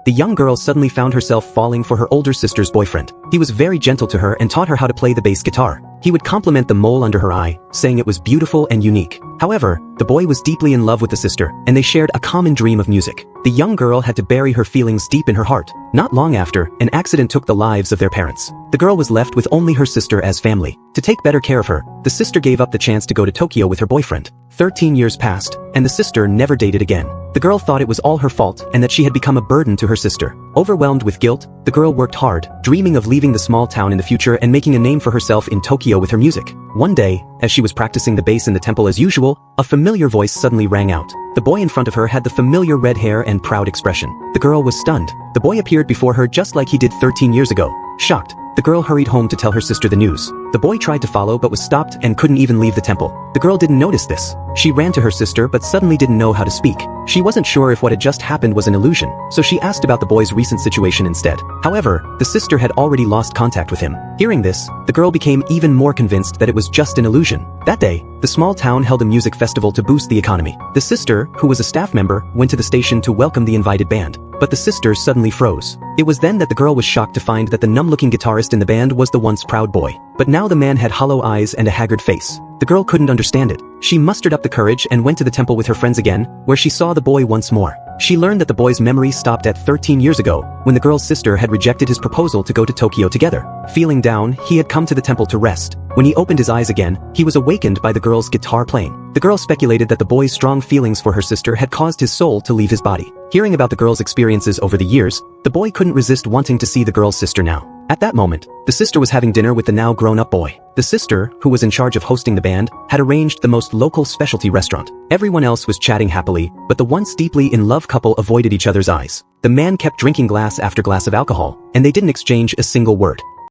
the young girl suddenly found herself falling for her older sister's boyfriend. He was very gentle to her and taught her how to play the bass guitar. He would compliment the mole under her eye, saying it was beautiful and unique. However, the boy was deeply in love with the sister, and they shared a common dream of music. The young girl had to bury her feelings deep in her heart. Not long after, an accident took the lives of their parents. The girl was left with only her sister as family. To take better care of her, the sister gave up the chance to go to Tokyo with her boyfriend. 13 years passed, and the sister never dated again. The girl thought it was all her fault and that she had become a burden to her sister. Overwhelmed with guilt, the girl worked hard, dreaming of leaving the small town in the future and making a name for herself in Tokyo with her music. One day, as she was practicing the bass in the temple as usual, a familiar voice suddenly rang out. The boy in front of her had the familiar red hair and proud expression. The girl was stunned. The boy appeared before her just like he did 13 years ago. Shocked, the girl hurried home to tell her sister the news. The boy tried to follow but was stopped and couldn't even leave the temple. The girl didn't notice this. She ran to her sister but suddenly didn't know how to speak. She wasn't sure if what had just happened was an illusion, so she asked about the boy's recent situation instead. However, the sister had already lost contact with him. Hearing this, the girl became even more convinced that it was just an illusion. That day, the small town held a music festival to boost the economy. The sister, who was a staff member, went to the station to welcome the invited band. But the sister suddenly froze. It was then that the girl was shocked to find that the numb-looking guitarist in the band was the once proud boy. But now the man had hollow eyes and a haggard face. The girl couldn't understand it. She mustered up the courage and went to the temple with her friends again, where she saw the boy once more. She learned that the boy's memory stopped at 13 years ago, when the girl's sister had rejected his proposal to go to Tokyo together. Feeling down, he had come to the temple to rest. When he opened his eyes again, he was awakened by the girl's guitar playing. The girl speculated that the boy's strong feelings for her sister had caused his soul to leave his body. Hearing about the girl's experiences over the years, the boy couldn't resist wanting to see the girl's sister now. At that moment, the sister was having dinner with the now grown-up boy. The sister, who was in charge of hosting the band, had arranged the most local specialty restaurant. Everyone else was chatting happily, but the once deeply in love couple avoided each other's eyes. The man kept drinking glass after glass of alcohol, and they didn't exchange a single word.